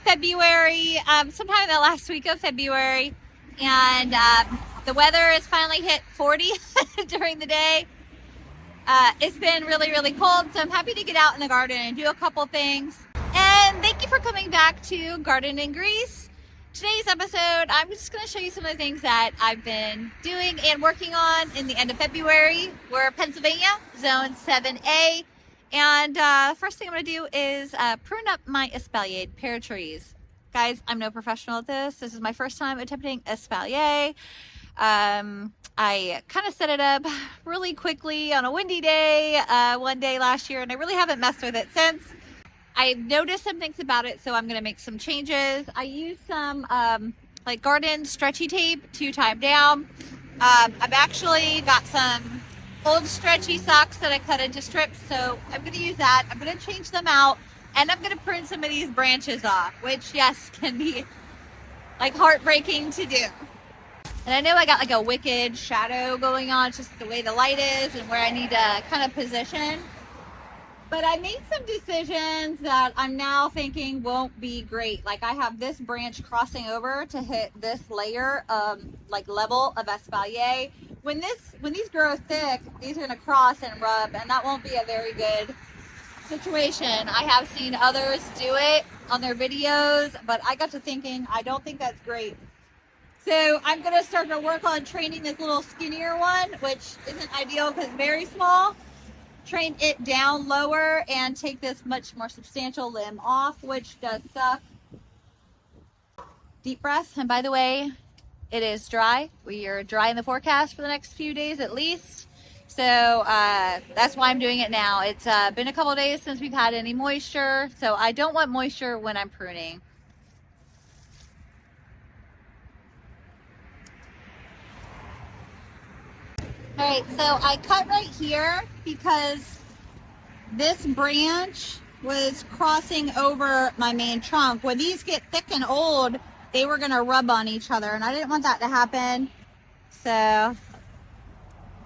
February, sometime in the last week of February, and the weather has finally hit 40 during the day. It's been really, really cold, so I'm happy to get out in the garden and do a couple things. And thank you for coming back to Garden in Greece. Today's episode, I'm just going to show you some of the things that I've been doing and working on in the end of February. We're Pennsylvania, zone 7A. And first thing I'm going to do is prune up my Espalier pear trees. Guys, I'm no professional at this. This is my first time attempting Espalier. I kind of set it up really quickly on a windy day one day last year, and I really haven't messed with it since. I've noticed some things about it, so I'm going to make some changes. I used some like garden stretchy tape to tie them down. I've actually got some old stretchy socks that I cut into strips, so I'm going to use that. I'm going to change them out, and I'm going to prune some of these branches off, which, yes, can be like heartbreaking to do. And I know I got like a wicked shadow going on, just the way the light is and where I need to kind of position. But I made some decisions that I'm now thinking won't be great. Like I have this branch crossing over to hit this layer of like level of Espalier. When these grow thick, these are gonna cross and rub, and that won't be a very good situation. I have seen others do it on their videos, but I got to thinking, I don't think that's great. So I'm gonna start to work on training this little skinnier one, which isn't ideal because it's very small. Train it down lower and take this much more substantial limb off, which does suck. Deep breath. And by the way, it is dry. We are dry in the forecast for the next few days at least. So that's why I'm doing it now. It's been a couple of days since we've had any moisture. So I don't want moisture when I'm pruning. All right, so I cut right here because this branch was crossing over my main trunk. When these get thick and old, they were gonna rub on each other, and I didn't want that to happen. So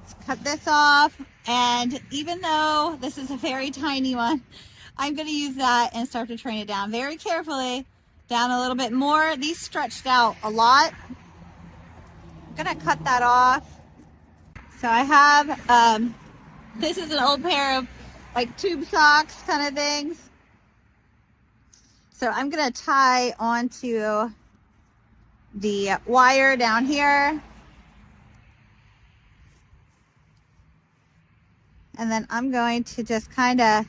let's cut this off. And even though this is a very tiny one, I'm gonna use that and start to train it down very carefully, down a little bit more. These stretched out a lot. I'm gonna cut that off. So I have, this is an old pair of like tube socks kind of things. So I'm gonna tie onto the wire down here. And then I'm going to just kind of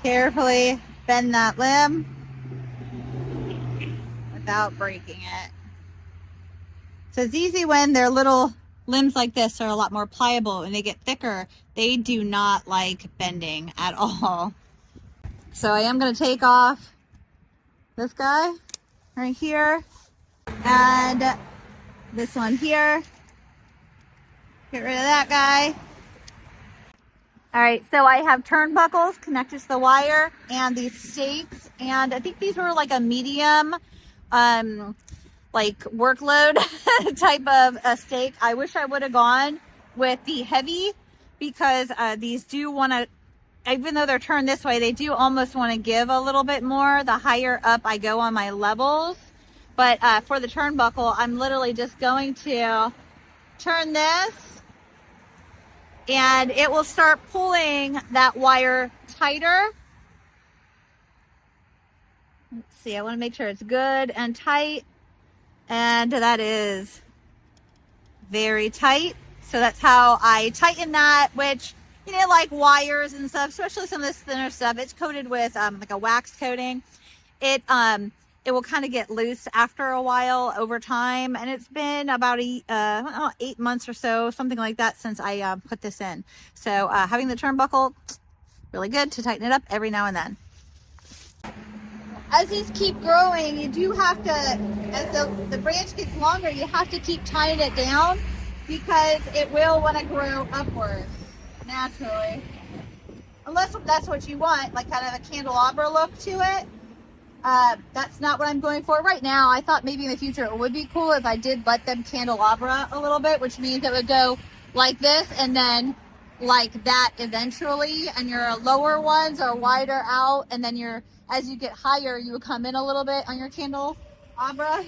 carefully bend that limb without breaking it. So it's easy when they're little limbs like this are a lot more pliable and they get thicker. They do not like bending at all. So I am going to take off this guy right here and this one here. Get rid of that guy. All right, so I have turnbuckles connected to the wire and these stakes, and I think these were like a medium like workload type of a stake. I wish I would have gone with the heavy because these do want to, even though they're turned this way, they do almost want to give a little bit more the higher up I go on my levels. But for the turnbuckle, I'm literally just going to turn this and it will start pulling that wire tighter. Let's see, I want to make sure it's good and tight. And that is very tight. So that's how I tighten that, which, you know, like wires and stuff, especially some of this thinner stuff, it's coated with like a wax coating. It will kind of get loose after a while over time. And it's been about 8 months or so, something like that, since I put this in. So having the turnbuckle, really good to tighten it up every now and then. As these keep growing, you do have to, as the branch gets longer, you have to keep tying it down because it will want to grow upwards naturally. Unless that's what you want, like kind of a candelabra look to it. That's not what I'm going for right now. I thought maybe in the future it would be cool if I did let them candelabra a little bit, which means it would go like this and then like that eventually, and your lower ones are wider out, and then as you get higher, you would come in a little bit on your candelabra,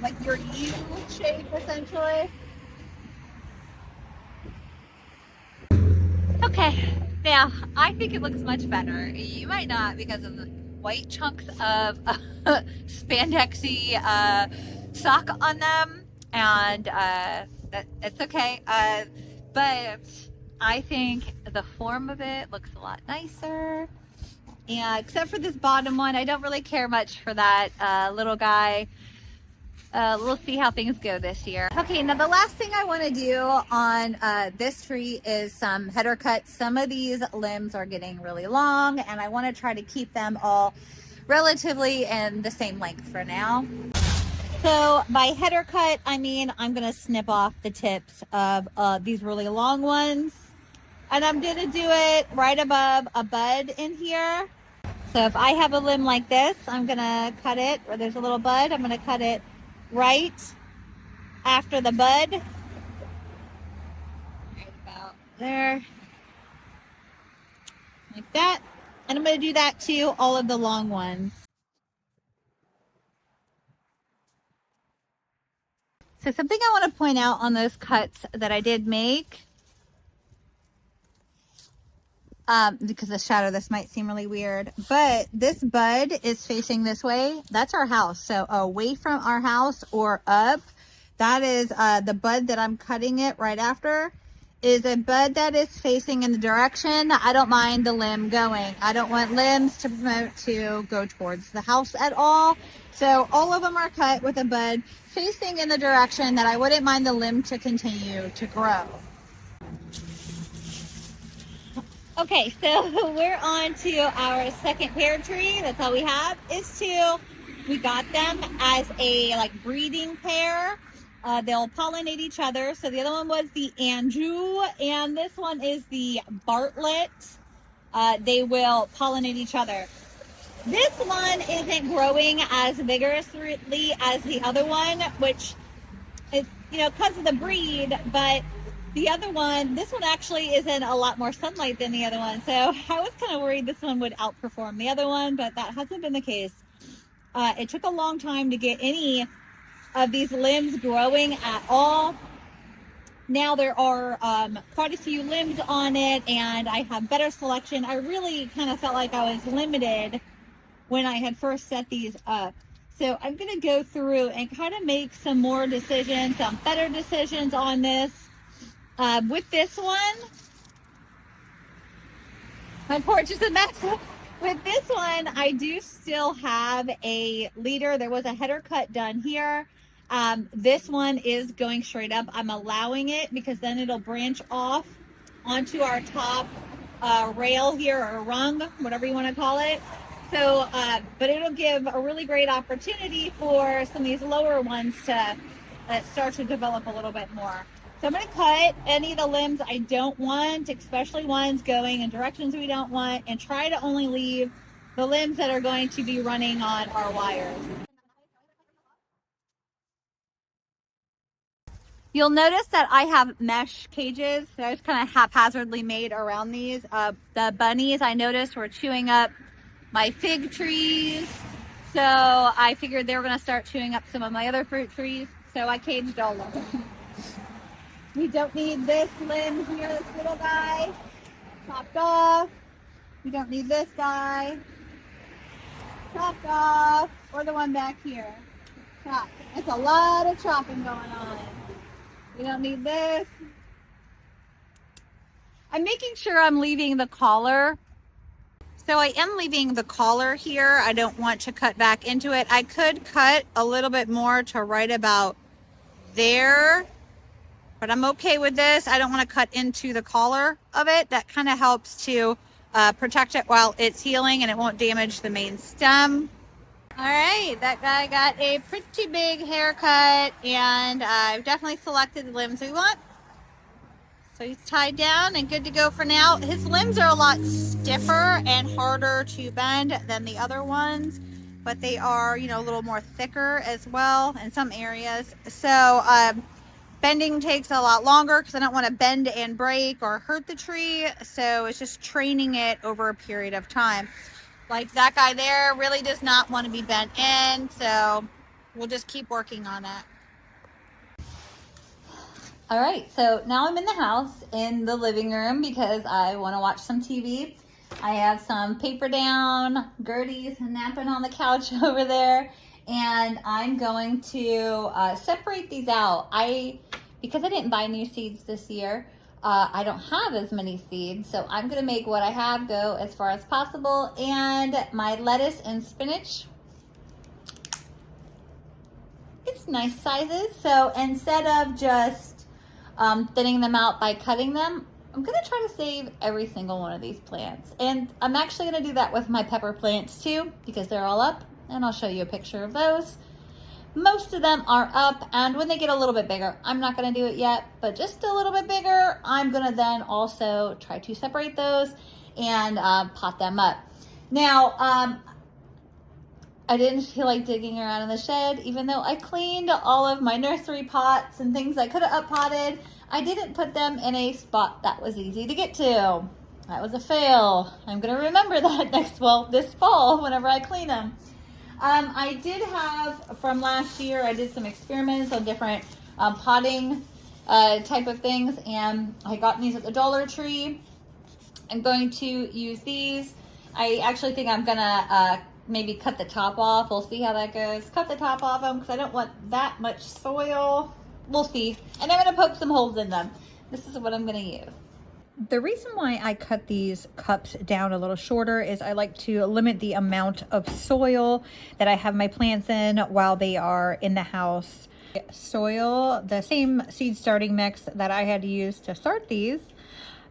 like your U shape essentially. Okay, now I think it looks much better. You might not, because of the white chunks of spandexy sock on them, and it's okay. But I think the form of it looks a lot nicer. And except for this bottom one, I don't really care much for that little guy. We'll see how things go this year. Okay, now the last thing I want to do on this tree is some header cuts. Some of these limbs are getting really long, and I want to try to keep them all relatively in the same length for now. So by header cut, I mean I'm going to snip off the tips of these really long ones, and I'm going to do it right above a bud in here. So if I have a limb like this, I'm going to cut it, or there's a little bud, I'm going to cut it right after the bud, right about there, like that. And I'm going to do that to all of the long ones. So something I want to point out on those cuts that I did make, because the shadow, this might seem really weird, but this bud is facing this way. That's our house. So away from our house or up, that is the bud that I'm cutting it right after is a bud that is facing in the direction I don't mind the limb going. I don't want limbs to promote to go towards the house at all. So all of them are cut with a bud facing in the direction that I wouldn't mind the limb to continue to grow. Okay, so we're on to our second pear tree. That's all we have is two. We got them as a like breeding pair. They'll pollinate each other. So the other one was the Andrew, and this one is the Bartlett. They will pollinate each other. This one isn't growing as vigorously as the other one, which is, because of the breed, but the other one, this one actually is in a lot more sunlight than the other one. So I was kind of worried this one would outperform the other one, but that hasn't been the case. It took a long time to get any of these limbs growing at all. Now there are quite a few limbs on it, and I have better selection. I really kind of felt like I was limited when I had first set these up. So I'm going to go through and kind of make some more decisions, some better decisions on this. With this one, my porch is a mess. With this one, I do still have a leader. There was a header cut done here. This one is going straight up. I'm allowing it because then it'll branch off onto our top rail here, or rung, whatever you want to call it. So, but it'll give a really great opportunity for some of these lower ones to start to develop a little bit more. So I'm going to cut any of the limbs I don't want, especially ones going in directions we don't want, and try to only leave the limbs that are going to be running on our wires. You'll notice that I have mesh cages that I just kind of haphazardly made around these. The bunnies, I noticed, were chewing up my fig trees. So I figured they were going to start chewing up some of my other fruit trees. So I caged all of them. We don't need this limb here, this little guy. Chopped off. We don't need this guy. Chopped off. Or the one back here. Chopped. That's a lot of chopping going on. We don't need this. I'm making sure I'm leaving the collar. So I am leaving the collar here. I don't want to cut back into it. I could cut a little bit more to right about there, but I'm okay with this. I don't want to cut into the collar of it. That kind of helps to protect it while it's healing, and it won't damage the main stem. All right, that guy got a pretty big haircut, and I've definitely selected the limbs we want. So he's tied down and good to go for now. His limbs are a lot stiffer and harder to bend than the other ones, but they are, a little more thicker as well in some areas. So Bending takes a lot longer because I don't want to bend and break or hurt the tree. So it's just training it over a period of time. Like that guy there really does not want to be bent in. So we'll just keep working on it. All right, so now I'm in the house in the living room because I want to watch some TV. I have some paper down, Gertie's napping on the couch over there, and I'm going to separate these out. Because I didn't buy new seeds this year, I don't have as many seeds, so I'm gonna make what I have go as far as possible. And my lettuce and spinach, it's nice sizes. So instead of just thinning them out by cutting them, I'm gonna try to save every single one of these plants. And I'm actually gonna do that with my pepper plants too, because they're all up, and I'll show you a picture of those. Most of them are up, and when they get a little bit bigger, I'm not gonna do it yet, but just a little bit bigger, I'm gonna then also try to separate those and pot them up. Now, I didn't feel like digging around in the shed, even though I cleaned all of my nursery pots and things I could have up potted. I didn't put them in a spot that was easy to get to. That was a fail. I'm gonna remember that this fall whenever I clean them. I did have, from last year, I did some experiments on different potting type of things, and I got these at the Dollar Tree. I'm going to use these. I actually think I'm gonna maybe cut the top off. We'll see how that goes. Cut the top off them because I don't want that much soil. We'll see. And I'm gonna poke some holes in them. This is what I'm gonna use. The reason why I cut these cups down a little shorter is I like to limit the amount of soil that I have my plants in while they are in the house. Soil, the same seed starting mix that I had to use to start these,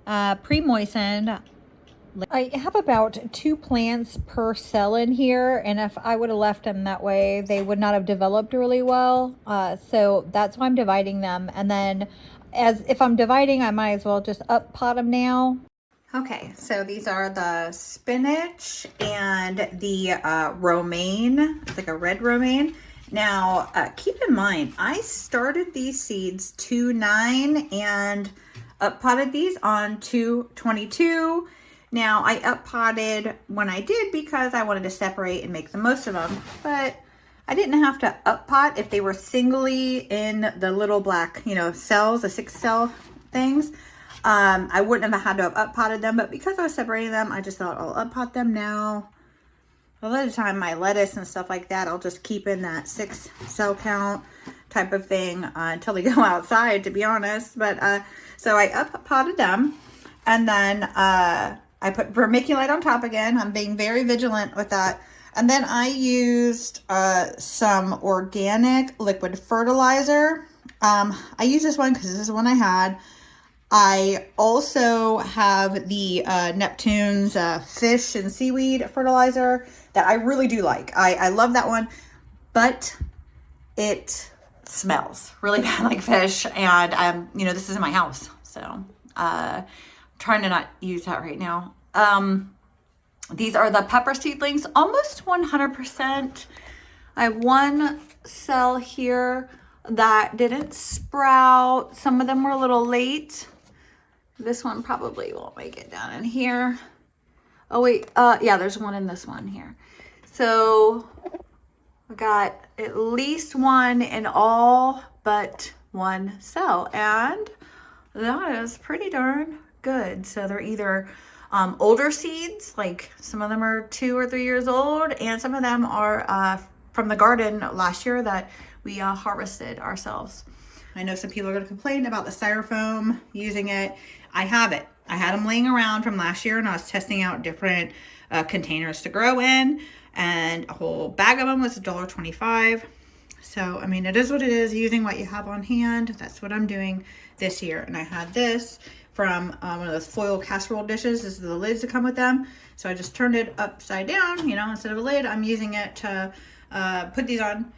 pre-moistened. I have about 2 plants per cell in here, and if I would have left them that way, they would not have developed really well. So that's why I'm dividing them. And then if I'm dividing, I might as well just up pot them now. Okay, so these are the spinach and the romaine. It's like a red romaine. Now, keep in mind, I started these seeds 2.9 and up potted these on 2.22. Now, I up potted when I did because I wanted to separate and make the most of them, but I didn't have to up pot if they were singly in the little black, cells, the 6 cell things. I wouldn't have had to have up potted them, but because I was separating them, I just thought I'll up pot them now. A lot of the time, my lettuce and stuff like that, I'll just keep in that 6 cell count type of thing until they go outside, to be honest. But so I up potted them, and then I put vermiculite on top again. I'm being very vigilant with that. And then I used some organic liquid fertilizer. I use this one because this is the one I had. I also have the Neptune's fish and seaweed fertilizer that I really do like. I love that one, but it smells really bad like fish. And, this is in my house. So trying to not use that right now. These are the pepper seedlings, almost 100%. I have 1 cell here that didn't sprout. Some of them were a little late. This one probably won't make it down in here. Oh wait, yeah, there's one in this one here. So I got at least 1 in all but 1 cell, and that is pretty darn good. So they're either older seeds, like some of them are 2 or 3 years old, and some of them are from the garden last year that we harvested ourselves. I know some people are going to complain about the styrofoam, using it. I have it. I had them laying around from last year, and I was testing out different containers to grow in, and a whole bag of them was $1.25. So, I mean, it is what it is, using what you have on hand. That's what I'm doing this year. And I had this from one of those foil casserole dishes. This is the lids that come with them. So I just turned it upside down, instead of a lid. I'm using it to put these on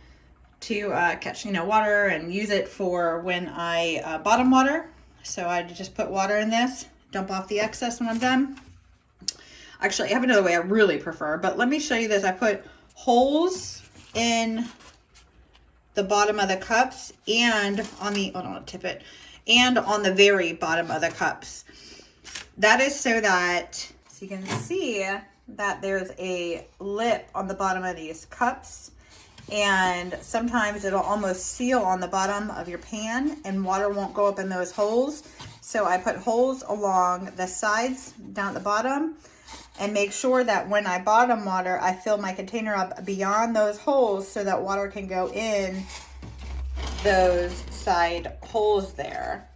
to catch, water, and use it for when I bottom water. So I just put water in this, dump off the excess when I'm done. Actually, I have another way I really prefer, but let me show you this. I put holes in the bottom of the cups and on the, hold on, tip it, and on the very bottom of the cups. That is so that, so you can see that there's a lip on the bottom of these cups, and sometimes it'll almost seal on the bottom of your pan and water won't go up in those holes. So I put holes along the sides down at the bottom and make sure that when I bottom water, I fill my container up beyond those holes so that water can go in those side holes there.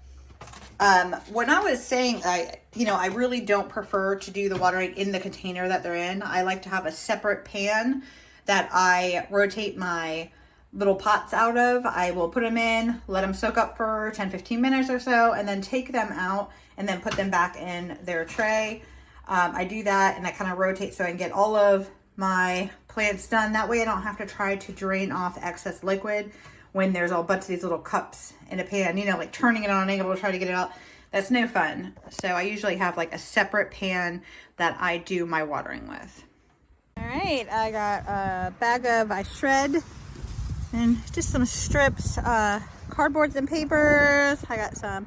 When I was saying, I really don't prefer to do the watering in the container that they're in. I like to have a separate pan that I rotate my little pots out of. I will put them in, let them soak up for 10-15 minutes or so, and then take them out and then put them back in their tray. I do that and I kind of rotate so I can get all of my plants done. That way I don't have to try to drain off excess liquid when there's a bunch of these little cups in a pan, like turning it on an angle to try to get it out. That's no fun. So I usually have like a separate pan that I do my watering with. All right, I got a bag of, I shred and just some strips, cardboards and papers. I got some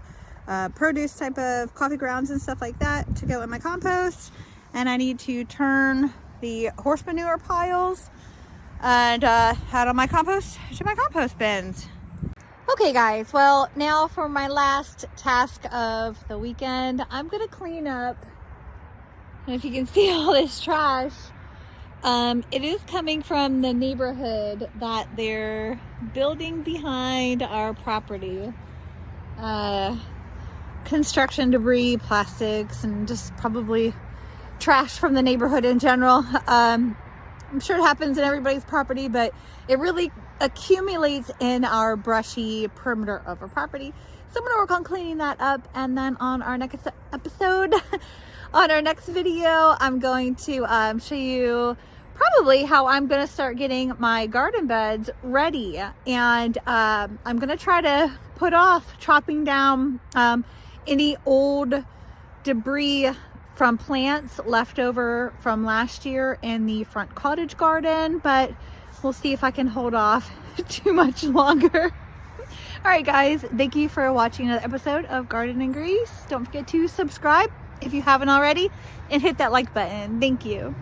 produce type of coffee grounds and stuff like that to go in my compost. And I need to turn the horse manure piles and out of my compost to my compost bins. Okay guys, well now for my last task of the weekend, I'm gonna clean up, and if you can see all this trash, it is coming from the neighborhood that they're building behind our property. Construction debris, plastics, and just probably trash from the neighborhood in general. I'm sure it happens in everybody's property, but it really accumulates in our brushy perimeter of our property. So I'm gonna work on cleaning that up, and then on our next episode, on our next video, I'm going to show you probably how I'm gonna start getting my garden beds ready. And I'm gonna try to put off chopping down any old debris from plants left over from last year in the front cottage garden, but we'll see if I can hold off too much longer. All right guys, thank you for watching another episode of Garden and Grease. Don't forget to subscribe if you haven't already and hit that like button. Thank you.